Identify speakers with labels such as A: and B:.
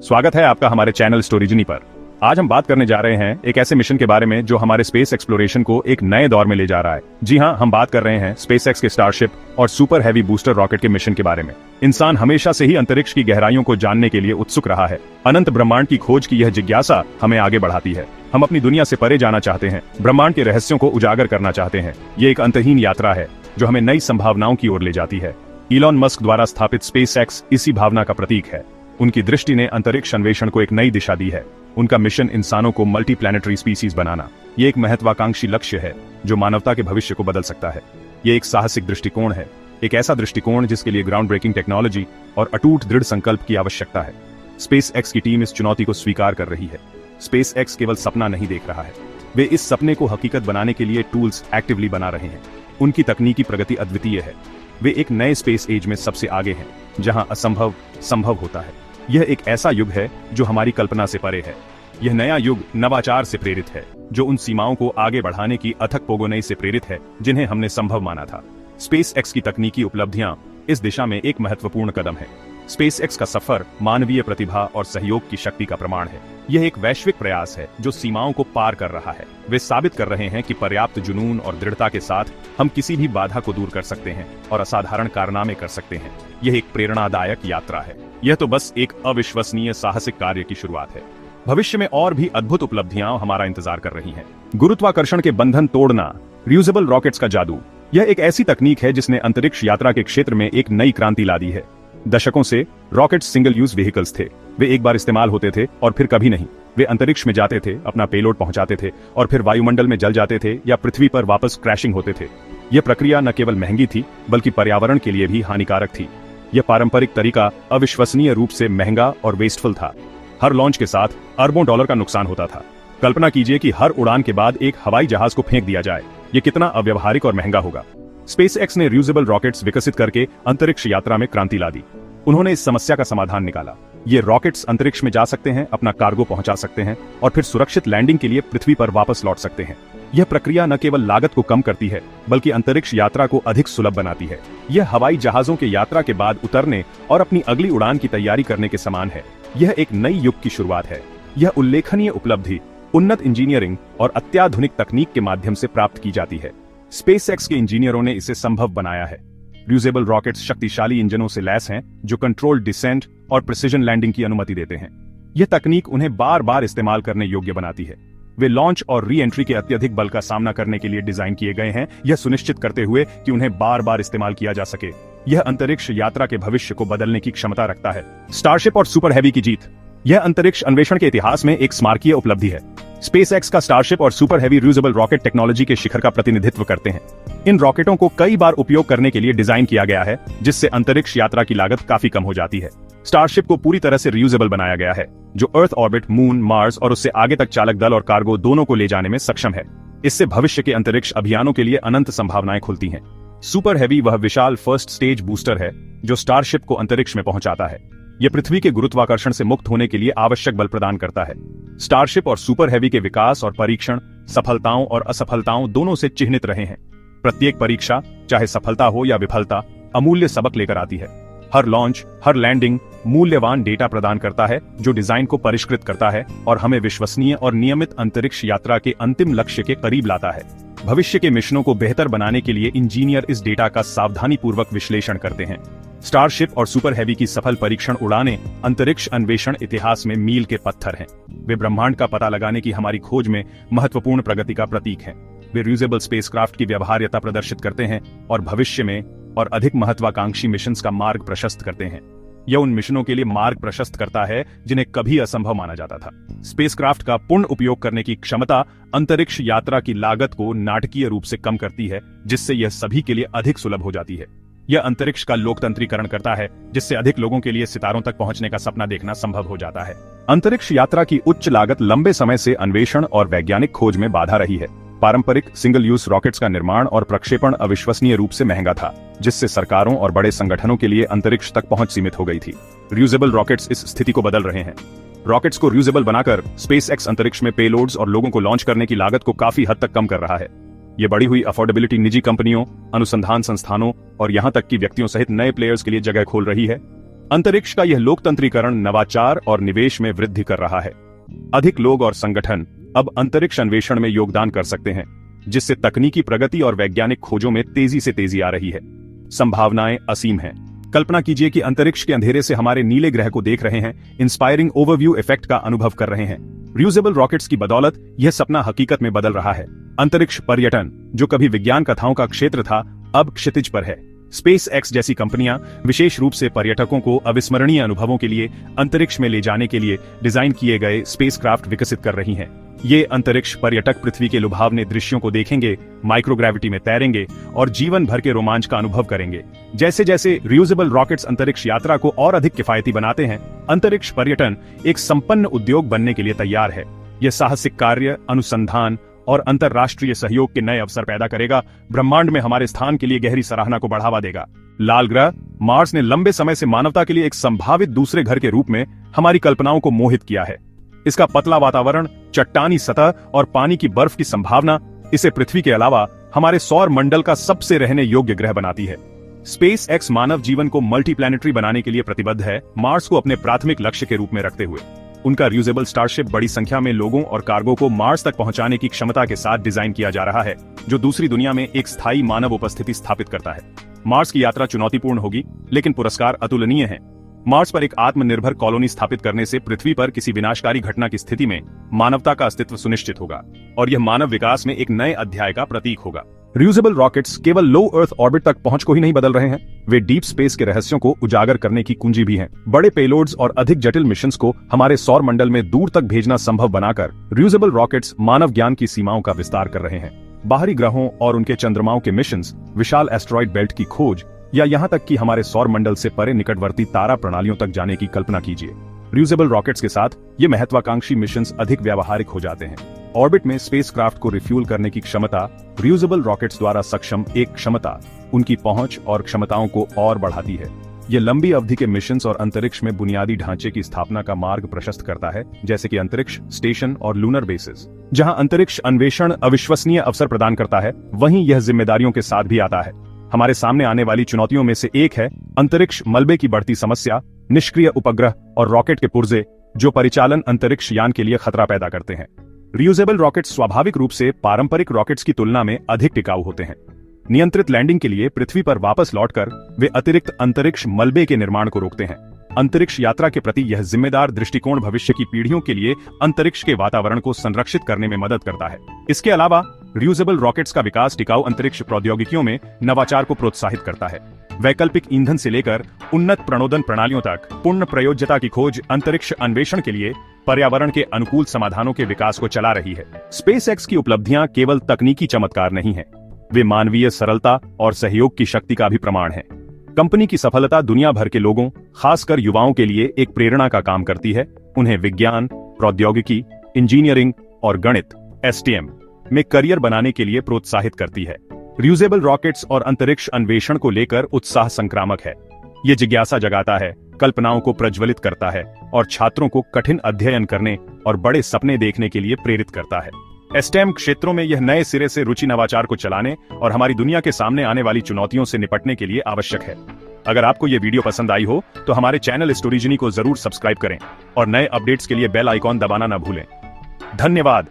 A: स्वागत है आपका हमारे चैनल स्टोरीजनी पर। आज हम बात करने जा रहे हैं एक ऐसे मिशन के बारे में जो हमारे स्पेस एक्सप्लोरेशन को एक नए दौर में ले जा रहा है। जी हां, हम बात कर रहे हैं स्पेसएक्स के स्टारशिप और सुपर हैवी बूस्टर रॉकेट के मिशन के बारे में। इंसान हमेशा से ही अंतरिक्ष की गहराइयों को जानने के लिए उत्सुक रहा है। अनंत ब्रह्मांड की खोज की यह जिज्ञासा हमें आगे बढ़ाती है। हम अपनी दुनिया से परे जाना चाहते हैं, ब्रह्मांड के रहस्यों को उजागर करना चाहते हैं। ये एक अंतहीन यात्रा है जो हमें नई संभावनाओं की ओर ले जाती है। इलॉन मस्क द्वारा स्थापित स्पेसएक्स इसी भावना का प्रतीक है। उनकी दृष्टि ने अंतरिक्ष अन्वेषण को एक नई दिशा दी है। उनका मिशन इंसानों को मल्टी प्लैनेटरी स्पीसीज बनाना। ये एक महत्वाकांक्षी लक्ष्य है जो मानवता के भविष्य को बदल सकता है। ये एक साहसिक दृष्टिकोण है, एक ऐसा दृष्टिकोण जिसके लिए ग्राउंड ब्रेकिंग टेक्नोलॉजी और अटूट दृढ़ संकल्प की आवश्यकता है। स्पेसएक्स की टीम इस चुनौती को स्वीकार कर रही है। स्पेसएक्स केवल सपना नहीं देख रहा है, वे इस सपने को हकीकत बनाने के लिए टूल्स एक्टिवली बना रहे हैं। उनकी तकनीकी प्रगति अद्वितीय है। वे एक नए स्पेस एज में सबसे आगे हैं, जहां असंभव संभव होता है। यह एक ऐसा युग है जो हमारी कल्पना से परे है। यह नया युग नवाचार से प्रेरित है, जो उन सीमाओं को आगे बढ़ाने की अथक पोगोनई से प्रेरित है जिन्हें हमने संभव माना था। स्पेसएक्स की तकनीकी उपलब्धियां इस दिशा में एक महत्वपूर्ण कदम है। स्पेसएक्स का सफर मानवीय प्रतिभा और सहयोग की शक्ति का प्रमाण है। यह एक वैश्विक प्रयास है जो सीमाओं को पार कर रहा है। वे साबित कर रहे हैं कि पर्याप्त जुनून और दृढ़ता के साथ हम किसी भी बाधा को दूर कर सकते हैं और असाधारण कारनामे कर सकते हैं। यह एक प्रेरणादायक यात्रा है। यह तो बस एक अविश्वसनीय साहसिक कार्य की शुरुआत है। भविष्य में और भी अद्भुत उपलब्धियां हमारा इंतजार कर रही हैं। गुरुत्वाकर्षण के बंधन तोड़ना, रियूजेबल रॉकेट्स का जादू। यह एक ऐसी तकनीक है जिसने अंतरिक्ष यात्रा के क्षेत्र में एक नई क्रांति ला दी है। दशकों से रॉकेट्स सिंगल यूज व्हीकल्स थे। वे एक बार इस्तेमाल होते थे और फिर कभी नहीं। वे अंतरिक्ष में जाते थे, अपना पेलोड पहुंचाते थे और फिर वायुमंडल में जल जाते थे या पृथ्वी पर वापस क्रैशिंग होते थे। यह प्रक्रिया न केवल महंगी थी बल्कि पर्यावरण के लिए भी हानिकारक थी। यह पारंपरिक तरीका अविश्वसनीय रूप से महंगा और वेस्टफुल था। हर लॉन्च के साथ अरबों डॉलर का नुकसान होता था। कल्पना कीजिए कि हर उड़ान के बाद एक हवाई जहाज को फेंक दिया जाए। यह कितना अव्यवहारिक और महंगा होगा। स्पेसएक्स ने रियूजेबल रॉकेट्स विकसित करके अंतरिक्ष यात्रा में क्रांति ला दी। उन्होंने इस समस्या का समाधान निकाला। ये रॉकेट्स अंतरिक्ष में जा सकते हैं, अपना कार्गो पहुंचा सकते हैं और फिर सुरक्षित लैंडिंग के लिए पृथ्वी पर वापस लौट सकते हैं। यह प्रक्रिया न केवल लागत को कम करती है बल्कि अंतरिक्ष यात्रा को अधिक सुलभ बनाती है। यह हवाई जहाजों के यात्रा के बाद उतरने और अपनी अगली उड़ान की तैयारी करने के समान है। यह एक नई युग की शुरुआत है। यह उल्लेखनीय उपलब्धि उन्नत इंजीनियरिंग और अत्याधुनिक तकनीक के माध्यम से प्राप्त की जाती है। स्पेसएक्स के इंजीनियरों ने इसे संभव बनाया है। रियूजेबल रॉकेट्स शक्तिशाली इंजनों से लैस हैं जो कंट्रोल्ड डिसेंट और प्रिसिजन लैंडिंग की अनुमति देते हैं। यह तकनीक उन्हें बार बार इस्तेमाल करने योग्य बनाती है। वे लॉन्च और री एंट्री के अत्यधिक बल का सामना करने के लिए डिजाइन किए गए हैं, यह सुनिश्चित करते हुए कि उन्हें बार बार इस्तेमाल किया जा सके। यह अंतरिक्ष यात्रा के भविष्य को बदलने की क्षमता रखता है। स्टारशिप और सुपर हैवी की जीत। यह अंतरिक्ष अन्वेषण के इतिहास में एक स्मारकीय उपलब्धि है। स्पेसएक्स का स्टारशिप और super heavy reusable rocket technology के शिखर का प्रतिनिधित्व करते हैं। इन रॉकेटों को कई बार उपयोग करने के लिए डिजाइन किया गया है, जिससे अंतरिक्ष यात्रा की लागत काफी कम हो जाती है। स्टारशिप को पूरी तरह से रियूजेबल बनाया गया है, जो अर्थ ऑर्बिट, मून, मार्स और उससे आगे तक चालक दल और कार्गो दोनों को ले जाने में सक्षम है। इससे भविष्य के अंतरिक्ष अभियानों के लिए अनंत संभावनाएं खुलती हैं। सुपर हैवी वह विशाल फर्स्ट स्टेज बूस्टर है जो स्टारशिप को अंतरिक्ष में पहुंचाता है। यह पृथ्वी के गुरुत्वाकर्षण से मुक्त होने के लिए आवश्यक बल प्रदान करता है। स्टारशिप और सुपर हैवी के विकास और परीक्षण सफलताओं और असफलताओं दोनों से चिह्नित रहे हैं। प्रत्येक परीक्षा, चाहे सफलता हो या विफलता, अमूल्य सबक लेकर आती है। हर लॉन्च, हर लैंडिंग मूल्यवान डेटा प्रदान करता है जो डिजाइन को परिष्कृत करता है और हमें विश्वसनीय और नियमित अंतरिक्ष यात्रा के अंतिम लक्ष्य के करीब लाता है। भविष्य के मिशनों को बेहतर बनाने के लिए इंजीनियर इस डेटा का सावधानीपूर्वक विश्लेषण करते हैं। स्टारशिप और सुपर हैवी की सफल परीक्षण उड़ानें अंतरिक्ष अन्वेषण इतिहास में मील के पत्थर हैं। वे ब्रह्मांड का पता लगाने की हमारी खोज में महत्वपूर्ण प्रगति का प्रतीक हैं। वे रियूजेबल स्पेसक्राफ्ट की व्यवहार्यता प्रदर्शित करते हैं और भविष्य में और अधिक महत्वाकांक्षी मिशंस का मार्ग प्रशस्त करते हैं। यह उन मिशनों के लिए मार्ग प्रशस्त करता है जिन्हें कभी असंभव माना जाता था। स्पेसक्राफ्ट का पूर्ण उपयोग करने की क्षमता अंतरिक्ष यात्रा की लागत को नाटकीय रूप से कम करती है, जिससे यह सभी के लिए अधिक सुलभ हो जाती है। यह अंतरिक्ष का लोकतंत्रीकरण करता है, जिससे अधिक लोगों के लिए सितारों तक पहुंचने का सपना देखना संभव हो जाता है। अंतरिक्ष यात्रा की उच्च लागत लंबे समय से अन्वेषण और वैज्ञानिक खोज में बाधा रही है। पारंपरिक सिंगल यूज रॉकेट्स का निर्माण और प्रक्षेपण अविश्वसनीय रूप से महंगा था, जिससे सरकारों और बड़े संगठनों के लिए अंतरिक्ष तक पहुंच सीमित हो गई थी। रियूजेबल रॉकेट्स इस स्थिति को बदल रहे हैं। रॉकेट्स को रियूजेबल बनाकर स्पेसएक्स अंतरिक्ष में पेलोड्स और लोगों को लॉन्च करने की लागत को काफी हद तक कम कर रहा है। ये बढ़ी हुई अफोर्डेबिलिटी निजी कंपनियों, अनुसंधान संस्थानों और यहां तक कि व्यक्तियों सहित नए प्लेयर्स के लिए जगह खोल रही है। अंतरिक्ष का यह लोकतंत्रीकरण नवाचार और निवेश में वृद्धि कर रहा है। अधिक लोग और संगठन अब अंतरिक्ष अन्वेषण में योगदान कर सकते हैं, जिससे तकनीकी प्रगति और वैज्ञानिक खोजों में तेजी से तेजी आ रही है। संभावनाएं असीम हैं। कल्पना कीजिए कि अंतरिक्ष के अंधेरे से हमारे नीले ग्रह को देख रहे हैं, इंस्पायरिंग ओवरव्यू इफेक्ट का अनुभव कर रहे हैं। रियूजेबल रॉकेट्स की बदौलत यह सपना हकीकत में बदल रहा है। अंतरिक्ष पर्यटन, जो कभी विज्ञान कथाओं का क्षेत्र था, अब क्षितिज पर है। स्पेस एक्स जैसी कंपनियां विशेष रूप से पर्यटकों को अविस्मरणीय अनुभवों के लिए अंतरिक्ष में ले जाने के लिए डिजाइन किए गए स्पेसक्राफ्ट विकसित कर रही हैं। ये अंतरिक्ष पर्यटक पृथ्वी के लुभावने दृश्यों को देखेंगे, माइक्रोग्रेविटी में तैरेंगे और जीवन भर के रोमांच का अनुभव करेंगे। जैसे जैसे रियूजेबल रॉकेट्स अंतरिक्ष यात्रा को और अधिक किफायती बनाते हैं, अंतरिक्ष पर्यटन एक संपन्न उद्योग बनने के लिए तैयार है। यह साहसिक कार्य, अनुसंधान और अंतरराष्ट्रीय सहयोग के नए अवसर पैदा करेगा, ब्रह्मांड में हमारे स्थान के लिए गहरी सराहना को बढ़ावा देगा। लाल ग्रह मार्स ने लंबे समय से मानवता के लिए एक संभावित दूसरे घर के रूप में हमारी कल्पनाओं को मोहित किया है। इसका पतला वातावरण, चट्टानी सतह और पानी की बर्फ की संभावना इसे पृथ्वी के अलावा हमारे सौर मंडल का सबसे रहने योग्य ग्रह बनाती है। स्पेस एक्स मानव जीवन को मल्टीप्लैनेटरी बनाने के लिए प्रतिबद्ध है, मार्स को अपने प्राथमिक लक्ष्य के रूप में रखते हुए। उनका रियूजेबल स्टारशिप बड़ी संख्या में लोगों और कार्गो को मार्स तक पहुंचाने की क्षमता के साथ डिजाइन किया जा रहा है, जो दूसरी दुनिया में एक स्थायी मानव उपस्थिति स्थापित करता है। मार्स की यात्रा चुनौतीपूर्ण होगी, लेकिन पुरस्कार अतुलनीय हैं। मार्स पर एक आत्मनिर्भर कॉलोनी स्थापित करने से पृथ्वी पर किसी विनाशकारी घटना की स्थिति में मानवता का अस्तित्व सुनिश्चित होगा और यह मानव विकास में एक नए अध्याय का प्रतीक होगा। रियूजेबल रॉकेट्स केवल लो अर्थ ऑर्बिट तक पहुंच को ही नहीं बदल रहे हैं, वे डीप स्पेस के रहस्यों को उजागर करने की कुंजी भी हैं। बड़े पेलोड्स और अधिक जटिल मिशंस को हमारे सौर मंडल में दूर तक भेजना संभव बनाकर रियूजेबल रॉकेट्स मानव ज्ञान की सीमाओं का विस्तार कर रहे हैं। बाहरी ग्रहों और उनके चंद्रमाओं के मिशंस, विशाल एस्टेरॉयड बेल्ट की खोज या यहाँ तक कि हमारे सौर मंडल से परे निकटवर्ती तारा प्रणालियों तक जाने की कल्पना कीजिए। रियूजेबल रॉकेट्स के साथ ये महत्वाकांक्षी मिशंस अधिक व्यावहारिक हो जाते हैं। ऑर्बिट में स्पेसक्राफ्ट को रिफ्यूल करने की क्षमता रियूजेबल रॉकेट्स द्वारा सक्षम एक क्षमता उनकी पहुंच और क्षमताओं को और बढ़ाती है। ये लंबी अवधि के मिशंस और अंतरिक्ष में बुनियादी ढांचे की स्थापना का मार्ग प्रशस्त करता है, जैसे कि अंतरिक्ष स्टेशन और लूनर बेसिस। जहां अंतरिक्ष अन्वेषण अविश्वसनीय अवसर प्रदान करता है, वहीं यह जिम्मेदारियों के साथ भी आता है। हमारे सामने आने वाली चुनौतियों में से एक है अंतरिक्ष मलबे की बढ़ती समस्या, निष्क्रिय उपग्रह और रॉकेट के पुर्जे, जो परिचालन अंतरिक्ष यान के लिए खतरा पैदा करते हैं। रियूजेबल रॉकेट्स स्वाभाविक रूप से पारंपरिक रॉकेट्स की तुलना में अधिक टिकाऊ होते हैं। नियंत्रित लैंडिंग के लिए पृथ्वी पर वापस लौटकर वे अतिरिक्त अंतरिक्ष मलबे के निर्माण को रोकते हैं। अंतरिक्ष यात्रा के प्रति यह जिम्मेदार दृष्टिकोण भविष्य की पीढ़ियों के लिए अंतरिक्ष के वातावरण को संरक्षित करने में मदद करता है। इसके अलावा रियूजेबल रॉकेट्स का विकास टिकाऊ अंतरिक्ष प्रौद्योगिकियों में नवाचार को प्रोत्साहित करता है। वैकल्पिक ईंधन से लेकर उन्नत प्रणोदन प्रणालियों तक पूर्ण प्रयोज्यता की खोज अंतरिक्ष अन्वेषण के लिए पर्यावरण के अनुकूल समाधानों के विकास को चला रही है। स्पेस एक्स की उपलब्धियां केवल तकनीकी चमत्कार नहीं है, वे मानवीय सरलता और सहयोग की शक्ति का भी प्रमाण है। कंपनी की सफलता दुनिया भर के लोगों, खासकर युवाओं के लिए एक प्रेरणा का काम करती है। उन्हें विज्ञान, प्रौद्योगिकी, इंजीनियरिंग और गणित (STEM) में करियर बनाने के लिए प्रोत्साहित करती है। रियूजेबल रॉकेट्स और अंतरिक्ष अन्वेषण को लेकर उत्साह संक्रामक है। ये जिज्ञासा जगाता है, कल्पनाओं को प्रज्वलित करता है और छात्रों को कठिन अध्ययन करने और बड़े सपने देखने के लिए प्रेरित करता है। STEM क्षेत्रों में यह नए सिरे से रुचि नवाचार को चलाने और हमारी दुनिया के सामने आने वाली चुनौतियों से निपटने के लिए आवश्यक है। अगर आपको यह वीडियो पसंद आई हो तो हमारे चैनल स्टोरीजनी को जरूर सब्सक्राइब करें और नए अपडेट्स के लिए बेल आइकॉन दबाना न भूलें। धन्यवाद।